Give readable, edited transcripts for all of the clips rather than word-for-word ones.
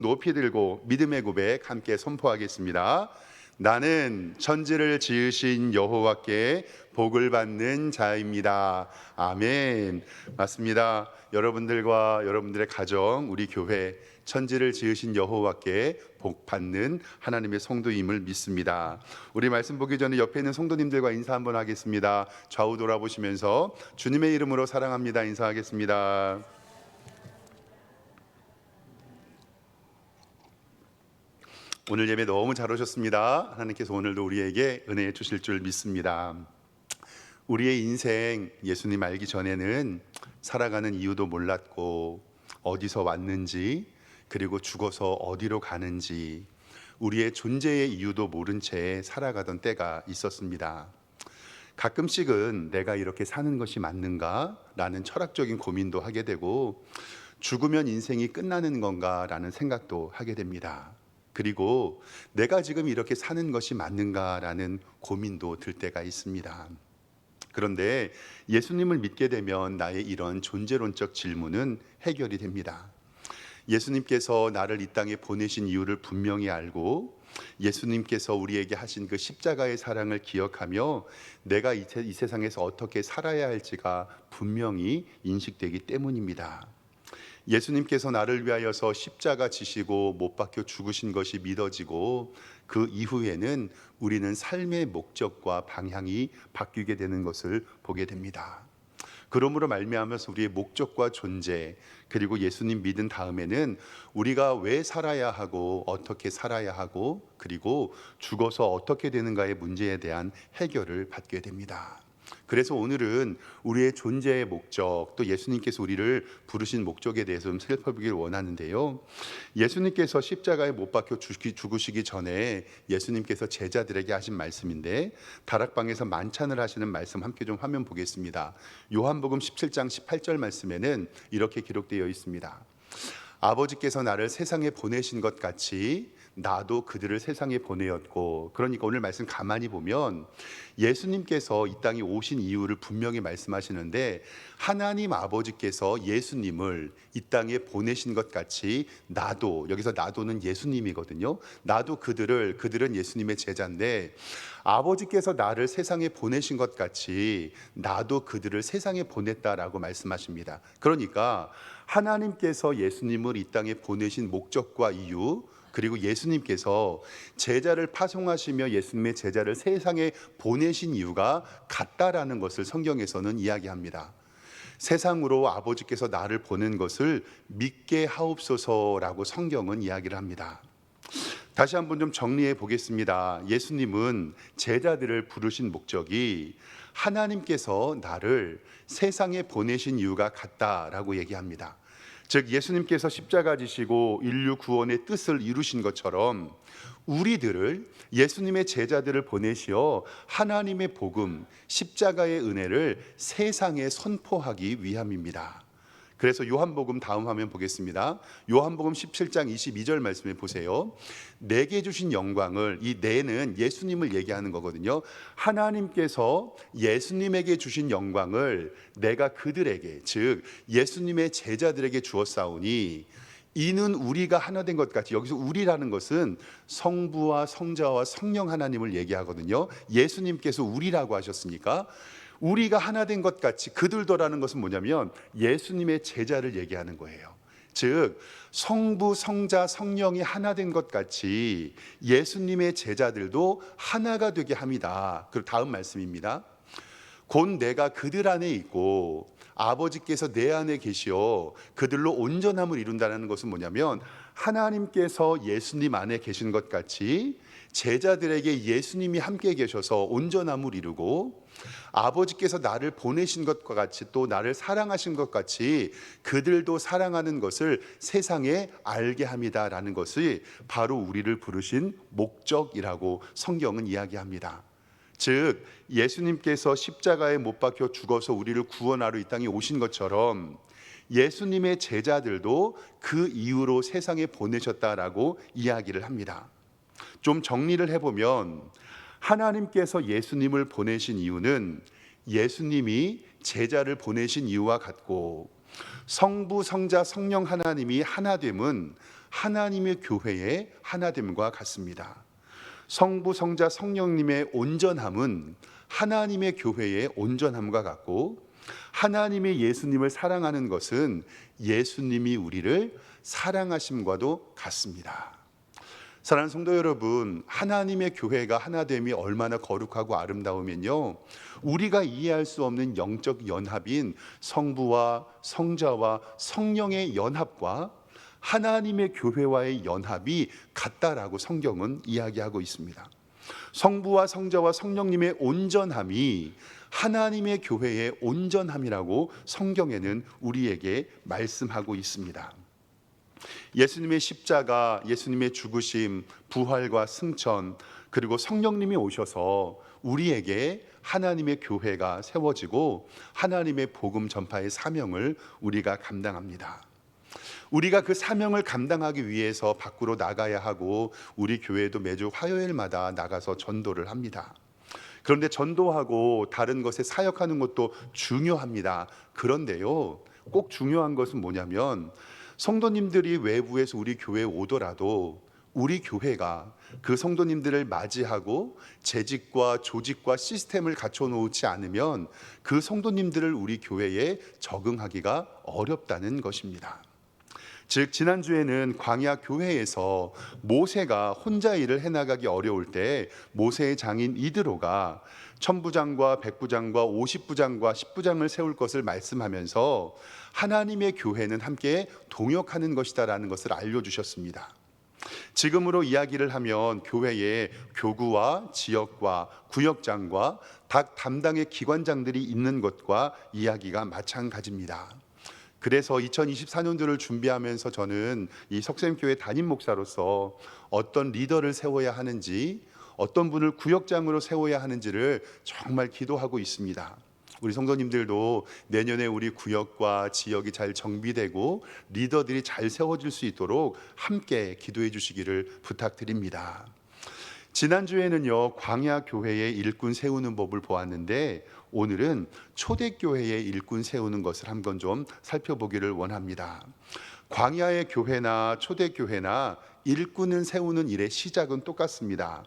높이 들고 믿음의 고백 함께 선포하겠습니다. 나는 천지를 지으신 여호와께 복을 받는 자입니다. 아멘. 맞습니다. 여러분들과 여러분들의 가정, 우리 교회 천지를 지으신 여호와께 복 받는 하나님의 성도임을 믿습니다. 우리 말씀 보기 전에 옆에 있는 성도님들과 인사 한번 하겠습니다. 좌우 돌아보시면서 주님의 이름으로 사랑합니다 인사하겠습니다. 오늘 예배 너무 잘 오셨습니다. 하나님께서 오늘도 우리에게 은혜 주실 줄 믿습니다. 우리의 인생 예수님 알기 전에는 살아가는 이유도 몰랐고 어디서 왔는지 그리고 죽어서 어디로 가는지 우리의 존재의 이유도 모른 채 살아가던 때가 있었습니다. 가끔씩은 내가 이렇게 사는 것이 맞는가? 라는 철학적인 고민도 하게 되고 죽으면 인생이 끝나는 건가? 라는 생각도 하게 됩니다. 그리고 내가 지금 이렇게 사는 것이 맞는가라는 고민도 들 때가 있습니다. 그런데 예수님을 믿게 되면 나의 이런 존재론적 질문은 해결이 됩니다. 예수님께서 나를 이 땅에 보내신 이유를 분명히 알고 예수님께서 우리에게 하신 그 십자가의 사랑을 기억하며 내가 이 세상에서 어떻게 살아야 할지가 분명히 인식되기 때문입니다. 예수님께서 나를 위하여서 십자가 지시고 못 박혀 죽으신 것이 믿어지고 그 이후에는 우리는 삶의 목적과 방향이 바뀌게 되는 것을 보게 됩니다. 그러므로 말미암아서 우리의 목적과 존재 그리고 예수님 믿은 다음에는 우리가 왜 살아야 하고 어떻게 살아야 하고 그리고 죽어서 어떻게 되는가의 문제에 대한 해결을 받게 됩니다. 그래서 오늘은 우리의 존재의 목적 또 예수님께서 우리를 부르신 목적에 대해서 좀 살펴보길 원하는데요. 예수님께서 십자가에 못 박혀 죽으시기 전에 예수님께서 제자들에게 하신 말씀인데 다락방에서 만찬을 하시는 말씀 함께 좀 화면 보겠습니다. 요한복음 17장 18절 말씀에는 이렇게 기록되어 있습니다. 아버지께서 나를 세상에 보내신 것 같이 나도 그들을 세상에 보내었고, 그러니까 오늘 말씀 가만히 보면 예수님께서 이 땅에 오신 이유를 분명히 말씀하시는데 하나님 아버지께서 예수님을 이 땅에 보내신 것 같이 나도, 여기서 나도는 예수님이거든요. 나도 그들은 예수님의 제자인데 아버지께서 나를 세상에 보내신 것 같이 나도 그들을 세상에 보냈다라고 말씀하십니다. 그러니까 하나님께서 예수님을 이 땅에 보내신 목적과 이유 그리고 예수님께서 제자를 파송하시며 예수님의 제자를 세상에 보내신 이유가 같다라는 것을 성경에서는 이야기합니다. 세상으로 아버지께서 나를 보낸 것을 믿게 하옵소서라고 성경은 이야기를 합니다. 다시 한번 좀 정리해 보겠습니다. 예수님은 제자들을 부르신 목적이 하나님께서 나를 세상에 보내신 이유가 같다라고 얘기합니다. 즉 예수님께서 십자가 지시고 인류 구원의 뜻을 이루신 것처럼 우리들을 예수님의 제자들을 보내시어 하나님의 복음, 십자가의 은혜를 세상에 선포하기 위함입니다. 그래서 요한복음 다음 화면 보겠습니다. 요한복음 17장 22절 말씀에 보세요. 내게 주신 영광을, 이 내는 예수님을 얘기하는 거거든요. 하나님께서 예수님에게 주신 영광을 내가 그들에게, 즉 예수님의 제자들에게 주었사오니 이는 우리가 하나 된 것 같이, 여기서 우리라는 것은 성부와 성자와 성령 하나님을 얘기하거든요. 예수님께서 우리라고 하셨으니까 우리가 하나 된 것 같이, 그들도라는 것은 뭐냐면 예수님의 제자를 얘기하는 거예요. 즉 성부, 성자, 성령이 하나 된 것 같이 예수님의 제자들도 하나가 되게 합니다. 그리고 다음 말씀입니다. 곧 내가 그들 안에 있고 아버지께서 내 안에 계시어 그들로 온전함을 이룬다는 것은 뭐냐면 하나님께서 예수님 안에 계신 것 같이 제자들에게 예수님이 함께 계셔서 온전함을 이루고 아버지께서 나를 보내신 것과 같이 또 나를 사랑하신 것 같이 그들도 사랑하는 것을 세상에 알게 합니다라는 것이 바로 우리를 부르신 목적이라고 성경은 이야기합니다. 즉 예수님께서 십자가에 못 박혀 죽어서 우리를 구원하러 이 땅에 오신 것처럼 예수님의 제자들도 그 이유로 세상에 보내셨다라고 이야기를 합니다. 좀 정리를 해보면 하나님께서 예수님을 보내신 이유는 예수님이 제자를 보내신 이유와 같고 성부, 성자, 성령 하나님이 하나됨은 하나님의 교회의 하나됨과 같습니다. 성부, 성자, 성령님의 온전함은 하나님의 교회의 온전함과 같고, 하나님의 예수님을 사랑하는 것은 예수님이 우리를 사랑하심과도 같습니다. 사랑하는 성도 여러분, 하나님의 교회가 하나됨이 얼마나 거룩하고 아름다우면요, 우리가 이해할 수 없는 영적 연합인 성부와 성자와 성령의 연합과 하나님의 교회와의 연합이 같다라고 성경은 이야기하고 있습니다. 성부와 성자와 성령님의 온전함이 하나님의 교회의 온전함이라고 성경에는 우리에게 말씀하고 있습니다. 예수님의 십자가, 예수님의 죽으심, 부활과 승천, 그리고 성령님이 오셔서 우리에게 하나님의 교회가 세워지고 하나님의 복음 전파의 사명을 우리가 감당합니다. 우리가 그 사명을 감당하기 위해서 밖으로 나가야 하고, 우리 교회도 매주 화요일마다 나가서 전도를 합니다. 그런데 전도하고 다른 것에 사역하는 것도 중요합니다. 그런데요, 꼭 중요한 것은 뭐냐면, 성도님들이 외부에서 우리 교회에 오더라도 우리 교회가 그 성도님들을 맞이하고 재직과 조직과 시스템을 갖춰 놓지 않으면 그 성도님들을 우리 교회에 적응하기가 어렵다는 것입니다. 즉, 지난주에는 광야 교회에서 모세가 혼자 일을 해나가기 어려울 때 모세의 장인 이드로가 천부장과 백부장과 50부장과 10부장을 세울 것을 말씀하면서 하나님의 교회는 함께 동역하는 것이다라는 것을 알려주셨습니다. 지금으로 이야기를 하면 교회에 교구와 지역과 구역장과 각 담당의 기관장들이 있는 것과 이야기가 마찬가지입니다. 그래서 2024년도를 준비하면서 저는 이 석샘교회 담임 목사로서 어떤 리더를 세워야 하는지, 어떤 분을 구역장으로 세워야 하는지를 정말 기도하고 있습니다. 우리 성도님들도 내년에 우리 구역과 지역이 잘 정비되고 리더들이 잘 세워질 수 있도록 함께 기도해 주시기를 부탁드립니다. 지난주에는요, 광야 교회의 일꾼 세우는 법을 보았는데, 오늘은 초대교회의 일꾼 세우는 것을 한번 좀 살펴보기를 원합니다. 광야의 교회나 초대교회나 일꾼을 세우는 일의 시작은 똑같습니다.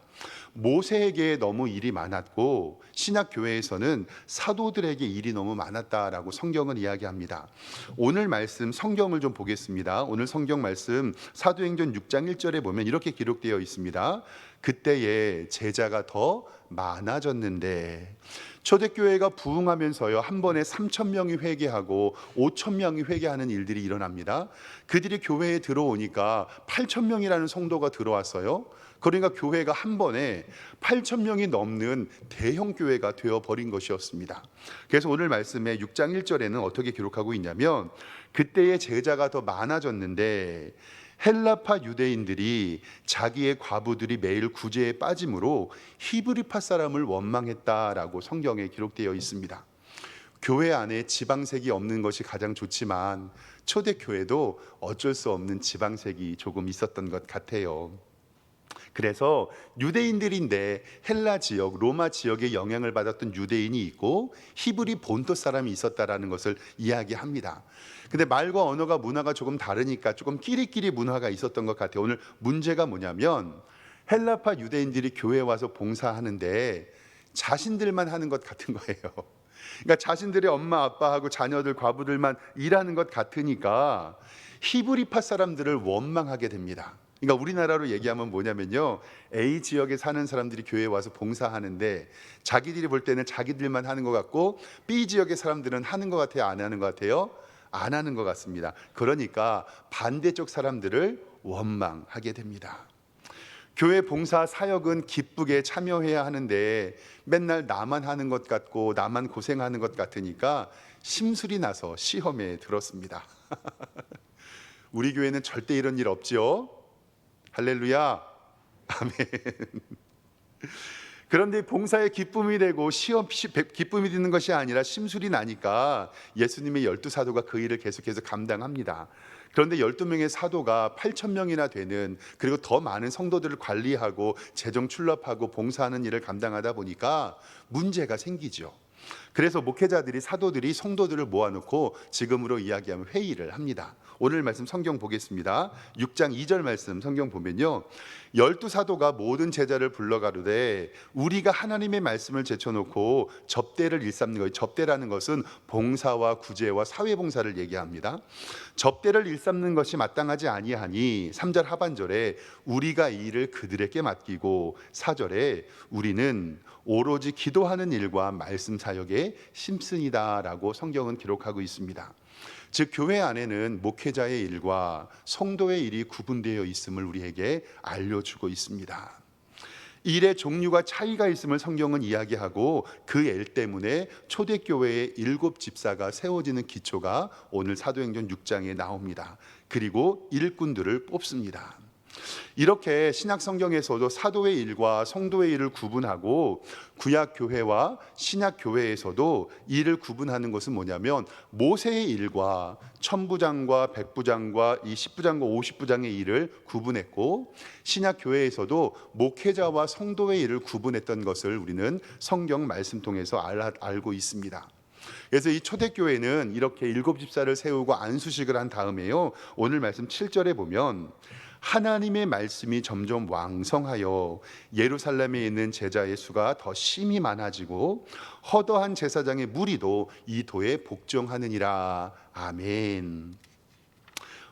모세에게 너무 일이 많았고 신약교회에서는 사도들에게 일이 너무 많았다라고 성경은 이야기합니다. 오늘 말씀 성경을 좀 보겠습니다. 오늘 성경 말씀 사도행전 6장 1절에 보면 이렇게 기록되어 있습니다. 그때에 제자가 더 많아졌는데, 초대교회가 부흥하면서요, 한 번에 3,000명이 회개하고 5,000명이 회개하는 일들이 일어납니다. 그들이 교회에 들어오니까 8,000명이라는 성도가 들어왔어요. 그러니까 교회가 한 번에 8,000명이 넘는 대형 교회가 되어버린 것이었습니다. 그래서 오늘 말씀에 6장 1절에는 어떻게 기록하고 있냐면, 그때의 제자가 더 많아졌는데 헬라파 유대인들이 자기의 과부들이 매일 구제에 빠짐으로 히브리파 사람을 원망했다라고 성경에 기록되어 있습니다. 교회 안에 지방색이 없는 것이 가장 좋지만 초대교회도 어쩔 수 없는 지방색이 조금 있었던 것 같아요. 그래서 유대인들인데 헬라 지역, 로마 지역의 영향을 받았던 유대인이 있고 히브리 본토 사람이 있었다라는 것을 이야기합니다. 근데 말과 언어가 문화가 조금 다르니까 조금 끼리끼리 문화가 있었던 것 같아요. 오늘 문제가 뭐냐면, 헬라파 유대인들이 교회에 와서 봉사하는데 자신들만 하는 것 같은 거예요. 그러니까 자신들의 엄마 아빠하고 자녀들 과부들만 일하는 것 같으니까 히브리파 사람들을 원망하게 됩니다. 그러니까 우리나라로 얘기하면 뭐냐면요, A 지역에 사는 사람들이 교회에 와서 봉사하는데 자기들이 볼 때는 자기들만 하는 것 같고 B 지역의 사람들은 하는 것 같아요, 안 하는 것 같아요? 안 하는 것 같습니다. 그러니까 반대쪽 사람들을 원망하게 됩니다. 교회 봉사 사역은 기쁘게 참여해야 하는데 맨날 나만 하는 것 같고 나만 고생하는 것 같으니까 심술이 나서 시험에 들었습니다. 우리 교회는 절대 이런 일 없지요. 할렐루야, 아멘. 그런데 봉사의 기쁨이 되고 기쁨이 되는 것이 아니라 심술이 나니까 예수님의 12사도가 그 일을 계속해서 감당합니다. 그런데 12명의 사도가 8,000명이나 되는, 그리고 더 많은 성도들을 관리하고 재정 출납하고 봉사하는 일을 감당하다 보니까 문제가 생기죠. 그래서 목회자들이 사도들이 성도들을 모아놓고 지금으로 이야기하면 회의를 합니다. 오늘 말씀 성경 보겠습니다. 6장 2절 말씀 성경 보면요, 12사도가 모든 제자를 불러가르되 우리가 하나님의 말씀을 제쳐놓고 접대를 일삼는 거예요. 접대라는 것은 봉사와 구제와 사회봉사를 얘기합니다. 접대를 일삼는 것이 마땅하지 아니하니 3절 하반절에 우리가 이 일을 그들에게 맡기고 4절에 우리는 오로지 기도하는 일과 말씀 사역에 심쓰니다라고 성경은 기록하고 있습니다. 즉 교회 안에는 목회자의 일과 성도의 일이 구분되어 있음을 우리에게 알려주고 있습니다. 일의 종류가 차이가 있음을 성경은 이야기하고 그 일 때문에 초대교회의 7집사가 세워지는 기초가 오늘 사도행전 6장에 나옵니다. 그리고 일꾼들을 뽑습니다. 이렇게 신약 성경에서도 사도의 일과 성도의 일을 구분하고 구약 교회와 신약 교회에서도 일을 구분하는 것은 뭐냐면 모세의 일과 천부장과 백부장과 이 10부장과 50부장의 일을 구분했고 신약 교회에서도 목회자와 성도의 일을 구분했던 것을 우리는 성경 말씀 통해서 알고 있습니다. 그래서 이 초대교회는 이렇게 7집사를 세우고 안수식을 한 다음에요, 오늘 말씀 7절에 보면 하나님의 말씀이 점점 왕성하여 예루살렘에 있는 제자의 수가 더 심히 많아지고 허다한 제사장의 무리도 이 도에 복종하느니라. 아멘.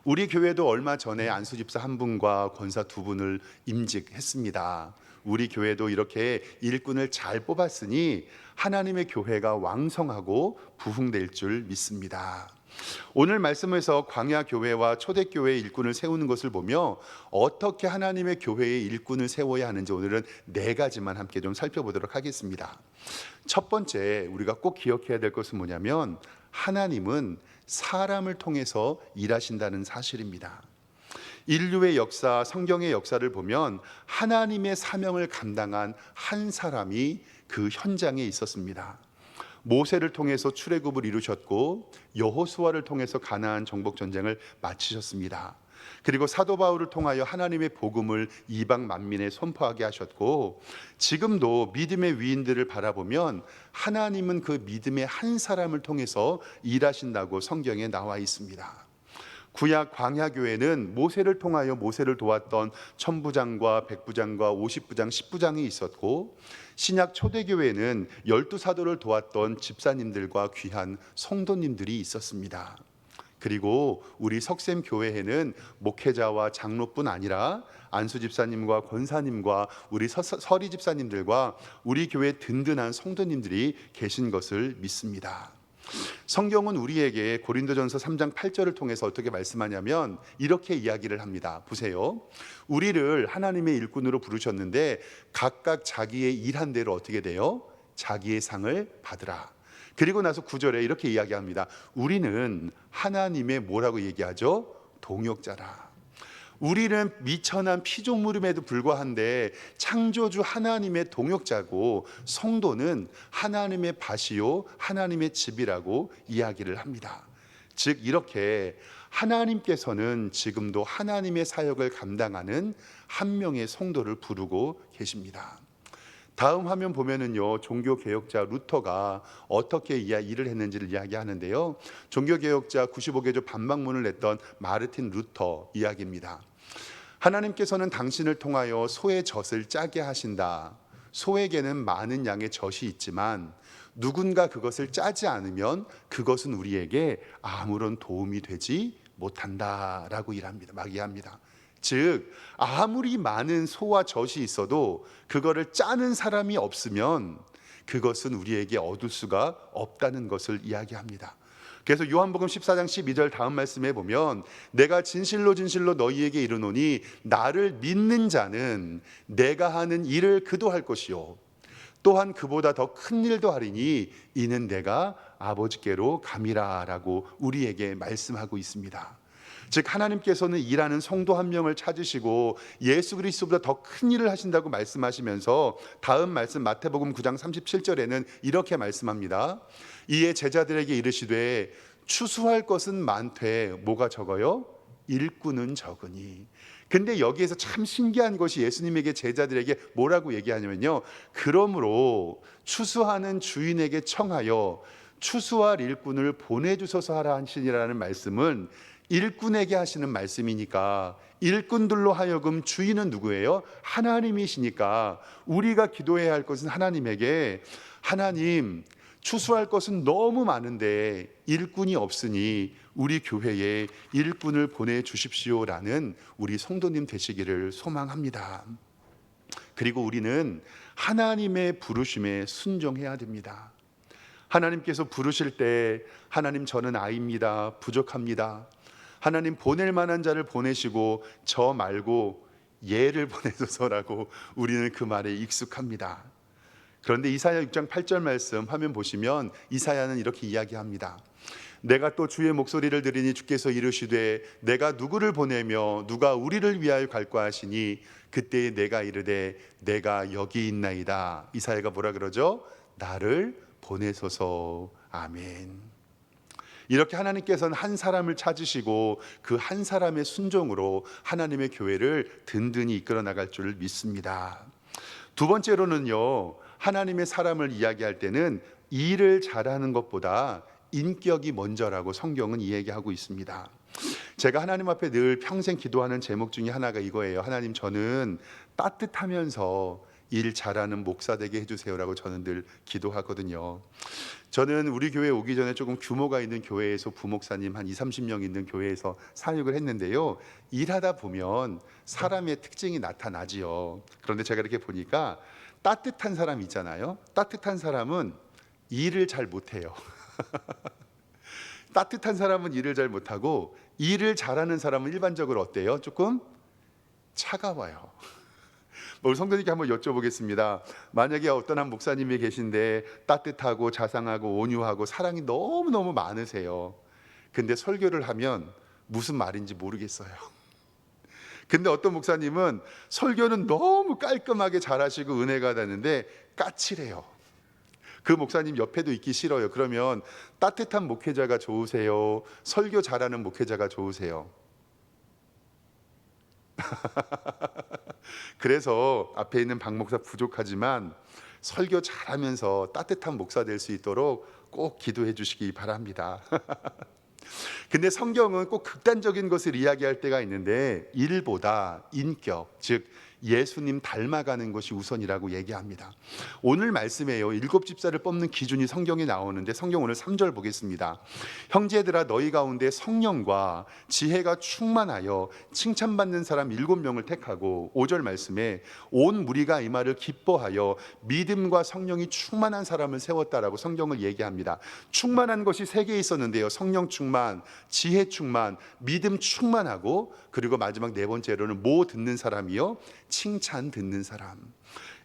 우리 교회도 얼마 전에 안수집사 한 분과 권사 두 분을 임직했습니다. 우리 교회도 이렇게 일꾼을 잘 뽑았으니 하나님의 교회가 왕성하고 부흥될 줄 믿습니다. 오늘 말씀에서 광야 교회와 초대교회의 일꾼을 세우는 것을 보며 어떻게 하나님의 교회의 일꾼을 세워야 하는지 오늘은 4가지만 함께 좀 살펴보도록 하겠습니다. 첫 번째, 우리가 꼭 기억해야 될 것은 뭐냐면 하나님은 사람을 통해서 일하신다는 사실입니다. 인류의 역사, 성경의 역사를 보면 하나님의 사명을 감당한 한 사람이 그 현장에 있었습니다. 모세를 통해서 출애굽을 이루셨고 여호수아를 통해서 가나안 정복 전쟁을 마치셨습니다. 그리고 사도 바울을 통하여 하나님의 복음을 이방 만민에 선포하게 하셨고 지금도 믿음의 위인들을 바라보면 하나님은 그 믿음의 한 사람을 통해서 일하신다고 성경에 나와 있습니다. 구약 광야 교회는 모세를 통하여 모세를 도왔던 천부장과 백부장과 50부장, 10부장이 있었고 신약 초대교회는 12사도를 도왔던 집사님들과 귀한 성도님들이 있었습니다. 그리고 우리 석샘교회에는 목회자와 장로뿐 아니라 안수 집사님과 권사님과 우리 서리 집사님들과 우리 교회 든든한 성도님들이 계신 것을 믿습니다. 성경은 우리에게 고린도전서 3장 8절을 통해서 어떻게 말씀하냐면 이렇게 이야기를 합니다. 보세요. 우리를 하나님의 일꾼으로 부르셨는데 각각 자기의 일한 대로 어떻게 돼요? 자기의 상을 받으라. 그리고 나서 9절에 이렇게 이야기합니다. 우리는 하나님의 뭐라고 얘기하죠? 동역자라. 우리는 미천한 피조물임에도 불구한데 창조주 하나님의 동역자고 성도는 하나님의 밭이요 하나님의 집이라고 이야기를 합니다. 즉 이렇게 하나님께서는 지금도 하나님의 사역을 감당하는 한 명의 성도를 부르고 계십니다. 다음 화면 보면은요, 종교개혁자 루터가 어떻게 일을 했는지를 이야기하는데요, 종교개혁자 95개조 반박문을 냈던 마르틴 루터 이야기입니다. 하나님께서는 당신을 통하여 소의 젖을 짜게 하신다. 소에게는 많은 양의 젖이 있지만 누군가 그것을 짜지 않으면 그것은 우리에게 아무런 도움이 되지 못한다라고 이야기합니다. 즉 아무리 많은 소와 젖이 있어도 그거를 짜는 사람이 없으면 그것은 우리에게 얻을 수가 없다는 것을 이야기합니다. 그래서 요한복음 14장 12절 다음 말씀에 보면 내가 진실로 진실로 너희에게 이르노니 나를 믿는 자는 내가 하는 일을 그도 할 것이요 또한 그보다 더 큰 일도 하리니 이는 내가 아버지께로 감이라 라고 우리에게 말씀하고 있습니다. 즉 하나님께서는 일하는 성도 한 명을 찾으시고 예수 그리스도보다 더 큰 일을 하신다고 말씀하시면서 다음 말씀 마태복음 9장 37절에는 이렇게 말씀합니다. 이에 제자들에게 이르시되 추수할 것은 많되 뭐가 적어요? 일꾼은 적으니. 근데 여기에서 참 신기한 것이 예수님에게 제자들에게 뭐라고 얘기하냐면요, 그러므로 추수하는 주인에게 청하여 추수할 일꾼을 보내주소서 하라 하시니라는 말씀은 일꾼에게 하시는 말씀이니까, 일꾼들로 하여금 주인은 누구예요? 하나님이시니까 우리가 기도해야 할 것은 하나님에게, 하나님, 추수할 것은 너무 많은데 일꾼이 없으니 우리 교회에 일꾼을 보내주십시오라는 우리 성도님 되시기를 소망합니다. 그리고 우리는 하나님의 부르심에 순종해야 됩니다. 하나님께서 부르실 때, 하나님, 저는 아이입니다, 부족합니다, 하나님 보낼 만한 자를 보내시고 저 말고 얘를 보내소서라고 우리는 그 말에 익숙합니다. 그런데 이사야 6장 8절 말씀 화면 보시면 이사야는 이렇게 이야기합니다. 내가 또 주의 목소리를 들으니 주께서 이르시되 내가 누구를 보내며 누가 우리를 위하여 갈까 하시니 그때 내가 이르되 내가 여기 있나이다. 이사야가 뭐라 그러죠? 나를 보내소서. 아멘. 이렇게 하나님께서는 한 사람을 찾으시고 그 한 사람의 순종으로 하나님의 교회를 든든히 이끌어 나갈 줄 믿습니다. 두 번째로는요, 하나님의 사람을 이야기할 때는 일을 잘하는 것보다 인격이 먼저라고 성경은 이야기하고 있습니다. 제가 하나님 앞에 늘 평생 기도하는 제목 중에 하나가 이거예요. 하나님, 저는 따뜻하면서 일 잘하는 목사 되게 해주세요라고 저는 늘 기도하거든요. 저는 우리 교회 오기 전에 조금 규모가 있는 교회에서 부목사님 한 20-30명 있는 교회에서 사역을 했는데요, 일하다 보면 사람의 특징이 나타나지요. 그런데 제가 이렇게 보니까 따뜻한 사람 있잖아요. 따뜻한 사람은 일을 잘 못해요. 따뜻한 사람은 일을 잘 못하고 일을 잘하는 사람은 일반적으로 어때요? 조금 차가워요. 우리 성도님께 한번 여쭤보겠습니다. 만약에 어떤 한 목사님이 계신데 따뜻하고 자상하고 온유하고 사랑이 너무너무 많으세요. 근데 설교를 하면 무슨 말인지 모르겠어요. 근데 어떤 목사님은 설교는 너무 깔끔하게 잘하시고 은혜가 되는데 까칠해요. 그 목사님 옆에도 있기 싫어요. 그러면 따뜻한 목회자가 좋으세요? 설교 잘하는 목회자가 좋으세요? 그래서 앞에 있는 박 목사 부족하지만 설교 잘하면서 따뜻한 목사 될 수 있도록 꼭 기도해 주시기 바랍니다. 근데 성경은 꼭 극단적인 것을 이야기할 때가 있는데 일보다 인격, 즉 예수님 닮아가는 것이 우선이라고 얘기합니다. 오늘 말씀에요, 7집사를 뽑는 기준이 성경에 나오는데 성경 오늘 3절 보겠습니다. 형제들아, 너희 가운데 성령과 지혜가 충만하여 칭찬받는 사람 7명을 택하고, 5절 말씀에 온 무리가 이 말을 기뻐하여 믿음과 성령이 충만한 사람을 세웠다라고 성경을 얘기합니다. 충만한 것이 3개 있었는데요, 성령 충만, 지혜 충만, 믿음 충만하고, 그리고 마지막 4번째로는 뭐 듣는 사람이요? 칭찬 듣는 사람.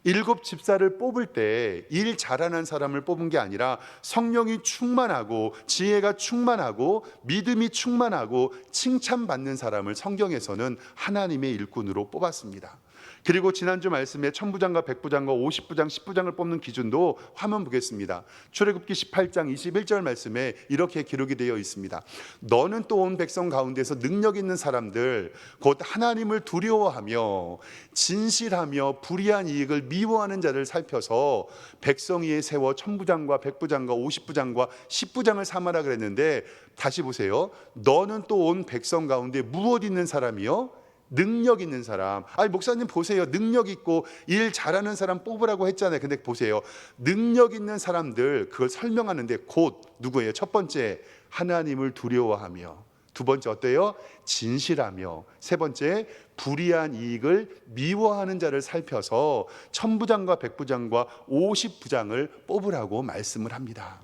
7집사를 뽑을 때 일 잘하는 사람을 뽑은 게 아니라 성령이 충만하고 지혜가 충만하고 믿음이 충만하고 칭찬받는 사람을 성경에서는 하나님의 일꾼으로 뽑았습니다. 그리고 지난주 말씀에 천부장과 백부장과 50부장, 10부장을 뽑는 기준도 화면 보겠습니다. 출애굽기 18장 21절 말씀에 이렇게 기록이 되어 있습니다. 너는 또 온 백성 가운데서 능력 있는 사람들, 곧 하나님을 두려워하며 진실하며 불의한 이익을 미워하는 자를 살펴서 백성 위에 세워 천부장과 백부장과 50부장과 10부장을 삼아라 그랬는데, 다시 보세요. 너는 또 온 백성 가운데 무엇 있는 사람이요? 능력 있는 사람. 아니 목사님 보세요, 능력 있고 일 잘하는 사람 뽑으라고 했잖아요. 근데 보세요, 능력 있는 사람들, 그걸 설명하는데 곧 누구예요? 첫 번째, 하나님을 두려워하며, 두 번째 어때요? 진실하며, 세 번째, 불의한 이익을 미워하는 자를 살펴서 천부장과 백부장과 50부장을 뽑으라고 말씀을 합니다.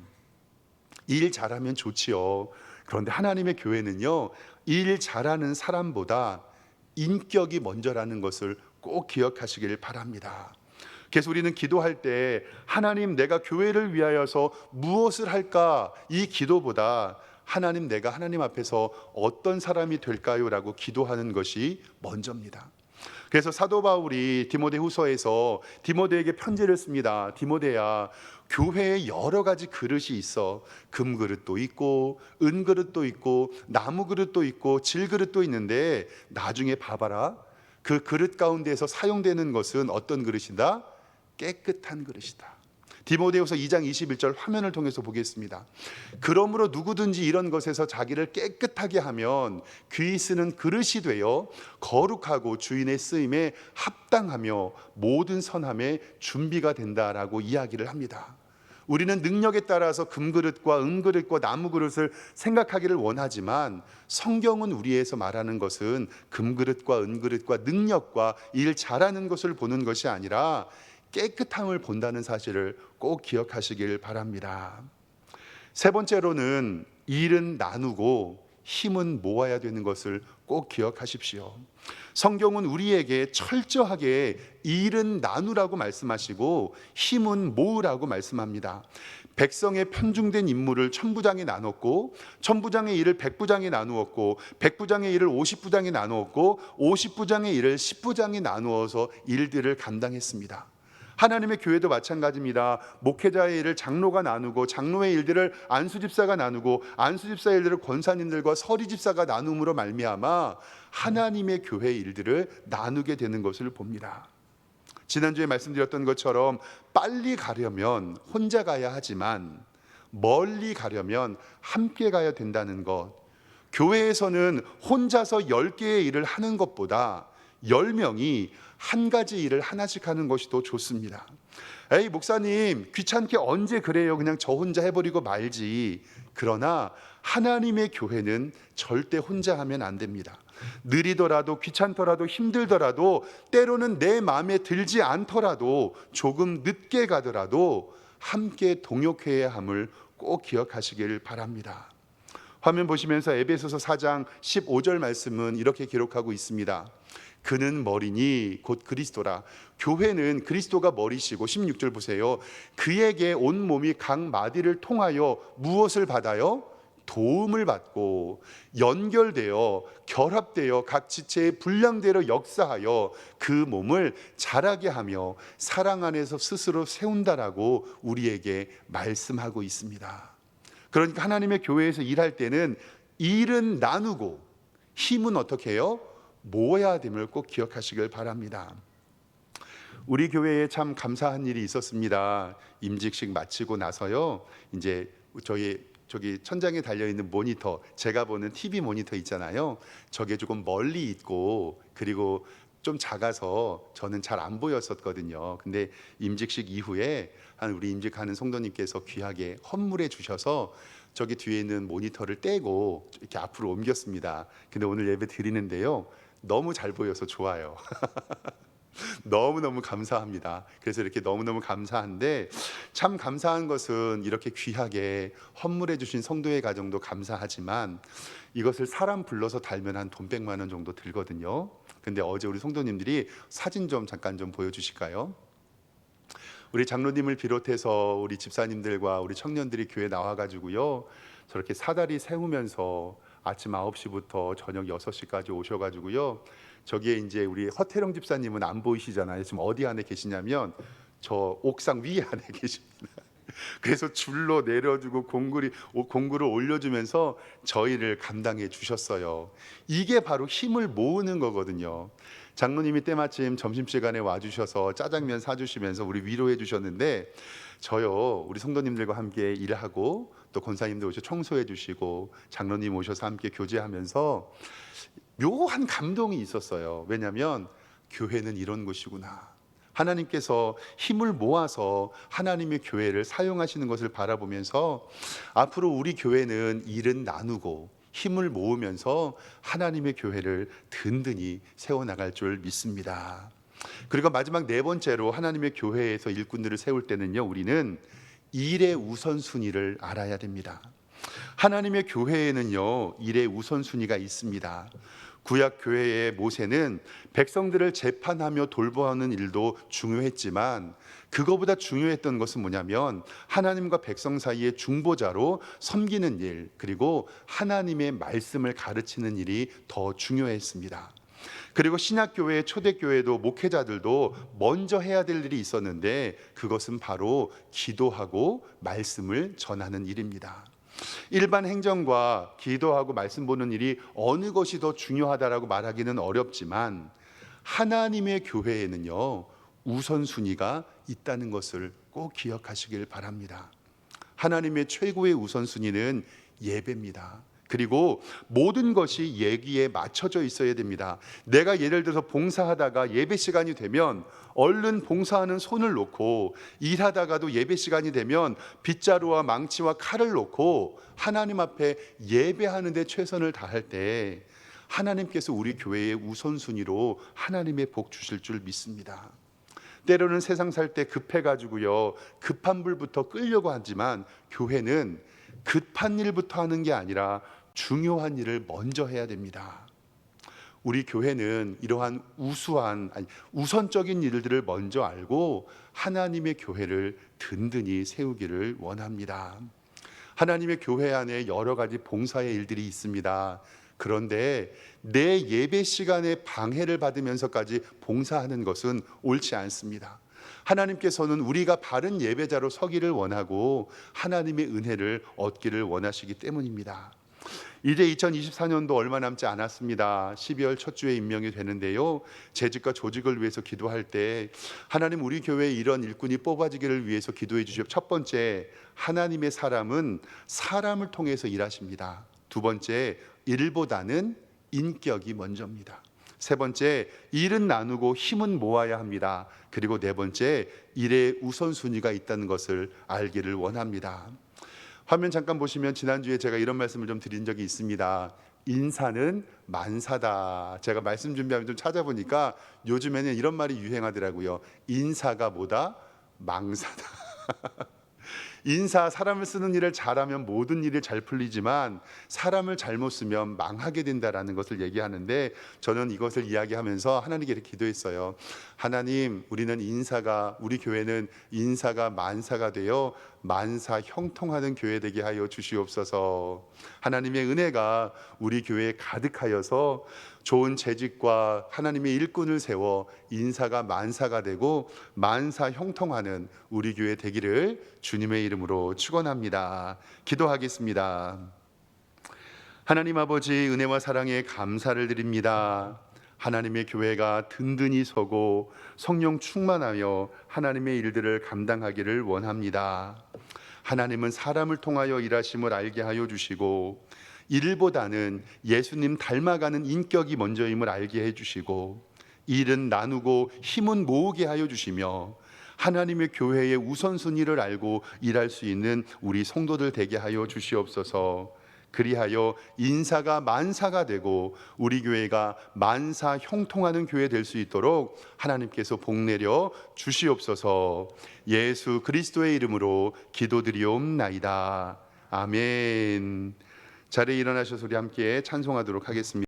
일 잘하면 좋지요. 그런데 하나님의 교회는요, 일 잘하는 사람보다 인격이 먼저라는 것을 꼭 기억하시길 바랍니다. 그래서 우리는 기도할 때 하나님, 내가 교회를 위하여서 무엇을 할까, 이 기도보다 하나님, 내가 하나님 앞에서 어떤 사람이 될까요? 라고 기도하는 것이 먼저입니다. 그래서 사도 바울이 디모데 후서에서 디모데에게 편지를 씁니다. 디모데야, 교회에 여러 가지 그릇이 있어. 금그릇도 있고 은그릇도 있고 나무그릇도 있고 질그릇도 있는데 나중에 봐봐라, 그 그릇 가운데에서 사용되는 것은 어떤 그릇이다? 깨끗한 그릇이다. 디모데후서 2장 21절 화면을 통해서 보겠습니다. 그러므로 누구든지 이런 것에서 자기를 깨끗하게 하면 귀히 쓰는 그릇이 되어 거룩하고 주인의 쓰임에 합당하며 모든 선함에 준비가 된다라고 이야기를 합니다. 우리는 능력에 따라서 금그릇과 은그릇과 나무그릇을 생각하기를 원하지만 성경은 우리에서 말하는 것은 금그릇과 은그릇과 능력과 일 잘하는 것을 보는 것이 아니라 깨끗함을 본다는 사실을 꼭 기억하시길 바랍니다. 세 번째로는 일은 나누고 힘은 모아야 되는 것을 꼭 기억하십시오. 성경은 우리에게 철저하게 일은 나누라고 말씀하시고 힘은 모으라고 말씀합니다. 백성의 편중된 임무를 천부장에 나눴고 천부장의 일을 백부장에 나누었고 백부장의 일을 50부장에 나누었고 50부장의 일을 10부장에 나누어서 일들을 감당했습니다. 하나님의 교회도 마찬가지입니다. 목회자의 일을 장로가 나누고 장로의 일들을 안수집사가 나누고 안수집사의 일들을 권사님들과 서리집사가 나눔으로 말미암아 하나님의 교회의 일들을 나누게 되는 것을 봅니다. 지난주에 말씀드렸던 것처럼 빨리 가려면 혼자 가야 하지만 멀리 가려면 함께 가야 된다는 것. 교회에서는 혼자서 10개의 일을 하는 것보다 10명이 한 가지 일을 하나씩 하는 것이 더 좋습니다. 에이 목사님 귀찮게 언제 그래요? 그냥 저 혼자 해버리고 말지. 그러나 하나님의 교회는 절대 혼자 하면 안 됩니다. 느리더라도 귀찮더라도 힘들더라도 때로는 내 마음에 들지 않더라도 조금 늦게 가더라도 함께 동역해야 함을 꼭 기억하시길 바랍니다. 화면 보시면서 에베소서 4장 15절 말씀은 이렇게 기록하고 있습니다. 그는 머리니 곧 그리스도라. 교회는 그리스도가 머리시고 16절 보세요. 그에게 온 몸이 각 마디를 통하여 무엇을 받아요? 도움을 받고 연결되어 결합되어 각 지체의 분량대로 역사하여 그 몸을 자라게 하며 사랑 안에서 스스로 세운다라고 우리에게 말씀하고 있습니다. 그러니까 하나님의 교회에서 일할 때는 일은 나누고 힘은 어떻게 해요? 모아야 됨을 꼭 기억하시길 바랍니다. 우리 교회에 참 감사한 일이 있었습니다. 임직식 마치고 나서요, 이제 저기 천장에 달려있는 모니터, 제가 보는 TV 모니터 있잖아요. 저게 조금 멀리 있고 그리고 좀 작아서 저는 잘 안 보였었거든요. 근데 임직식 이후에 우리 임직하는 성도님께서 귀하게 헌물해 주셔서 저기 뒤에 있는 모니터를 떼고 이렇게 앞으로 옮겼습니다. 근데 오늘 예배 드리는데요, 너무 잘 보여서 좋아요. 너무너무 감사합니다. 그래서 이렇게 너무너무 감사한데, 참 감사한 것은 이렇게 귀하게 헌물해 주신 성도의 가정도 감사하지만 이것을 사람 불러서 달면 한 돈 100만 원 정도 들거든요. 근데 어제 우리 성도님들이 사진 좀 잠깐 좀 보여주실까요? 우리 장로님을 비롯해서 우리 집사님들과 우리 청년들이 교회 나와가지고요, 저렇게 사다리 세우면서 아침 9시부터 저녁 6시까지 오셔가지고요, 저기에 이제 우리 허태령 집사님은 안 보이시잖아요. 지금 어디 안에 계시냐면 저 옥상 위 안에 계십니다. 그래서 줄로 내려주고 공구를 올려주면서 저희를 감당해 주셨어요. 이게 바로 힘을 모으는 거거든요. 장로님이 때마침 점심시간에 와주셔서 짜장면 사주시면서 우리 위로해 주셨는데, 저요 우리 성도님들과 함께 일하고 또 권사님들 오셔서 청소해 주시고 장로님 오셔서 함께 교제하면서 묘한 감동이 있었어요. 왜냐하면 교회는 이런 곳이구나, 하나님께서 힘을 모아서 하나님의 교회를 사용하시는 것을 바라보면서 앞으로 우리 교회는 일은 나누고 힘을 모으면서 하나님의 교회를 든든히 세워나갈 줄 믿습니다. 그리고 마지막 네 번째로 하나님의 교회에서 일꾼들을 세울 때는요, 우리는 일의 우선순위를 알아야 됩니다. 하나님의 교회에는요, 일의 우선순위가 있습니다. 구약 교회의 모세는 백성들을 재판하며 돌보는 일도 중요했지만 그거보다 중요했던 것은 뭐냐면 하나님과 백성 사이의 중보자로 섬기는 일, 그리고 하나님의 말씀을 가르치는 일이 더 중요했습니다. 그리고 신약교회, 초대교회도 목회자들도 먼저 해야 될 일이 있었는데 그것은 바로 기도하고 말씀을 전하는 일입니다. 일반 행정과 기도하고 말씀 보는 일이 어느 것이 더 중요하다라고 말하기는 어렵지만 하나님의 교회에는요, 우선순위가 있다는 것을 꼭 기억하시길 바랍니다. 하나님의 최고의 우선순위는 예배입니다. 그리고 모든 것이 예기에 맞춰져 있어야 됩니다. 내가 예를 들어서 봉사하다가 예배 시간이 되면 얼른 봉사하는 손을 놓고, 일하다가도 예배 시간이 되면 빗자루와 망치와 칼을 놓고 하나님 앞에 예배하는 데 최선을 다할 때 하나님께서 우리 교회의 우선순위로 하나님의 복 주실 줄 믿습니다. 때로는 세상 살 때 급해가지고요, 급한 불부터 끌려고 하지만 교회는 급한 일부터 하는 게 아니라 중요한 일을 먼저 해야 됩니다. 우리 교회는 이러한 우선적인 일들을 먼저 알고 하나님의 교회를 든든히 세우기를 원합니다. 하나님의 교회 안에 여러 가지 봉사의 일들이 있습니다. 그런데 내 예배 시간에 방해를 받으면서까지 봉사하는 것은 옳지 않습니다. 하나님께서는 우리가 바른 예배자로 서기를 원하고 하나님의 은혜를 얻기를 원하시기 때문입니다. 이제 2024년도 얼마 남지 않았습니다. 12월 첫 주에 임명이 되는데요, 재직과 조직을 위해서 기도할 때 하나님, 우리 교회에 이런 일꾼이 뽑아지기를 위해서 기도해 주시오. 첫 번째, 하나님의 사람은 사람을 통해서 일하십니다. 두 번째, 일보다는 인격이 먼저입니다. 세 번째, 일은 나누고 힘은 모아야 합니다. 그리고 네 번째, 일의 우선순위가 있다는 것을 알기를 원합니다. 화면 잠깐 보시면 지난주에 제가 이런 말씀을 좀 드린 적이 있습니다. 인사는 만사다. 제가 말씀 준비하면 좀 찾아보니까 요즘에는 이런 말이 유행하더라고요. 인사가 뭐다? 망사다. 인사, 사람을 쓰는 일을 잘하면 모든 일이 잘 풀리지만 사람을 잘못 쓰면 망하게 된다라는 것을 얘기하는데, 저는 이것을 이야기하면서 하나님께 이렇게 기도했어요. 하나님, 우리 교회는 인사가 만사가 되어 만사 형통하는 교회 되게 하여 주시옵소서. 하나님의 은혜가 우리 교회에 가득하여서 좋은 재직과 하나님의 일꾼을 세워 인사가 만사가 되고 만사 형통하는 우리 교회 되기를 주님의 이름으로 축원합니다. 기도하겠습니다. 하나님 아버지, 은혜와 사랑에 감사를 드립니다. 하나님의 교회가 든든히 서고 성령 충만하여 하나님의 일들을 감당하기를 원합니다. 하나님은 사람을 통하여 일하심을 알게 하여 주시고, 일보다는 예수님 닮아가는 인격이 먼저임을 알게 해주시고, 일은 나누고 힘은 모으게 하여 주시며 하나님의 교회의 우선순위를 알고 일할 수 있는 우리 성도들 되게 하여 주시옵소서. 그리하여 인사가 만사가 되고 우리 교회가 만사 형통하는 교회 될 수 있도록 하나님께서 복내려 주시옵소서. 예수 그리스도의 이름으로 기도드리옵나이다. 아멘. 자리에 일어나셔서 우리 함께 찬송하도록 하겠습니다.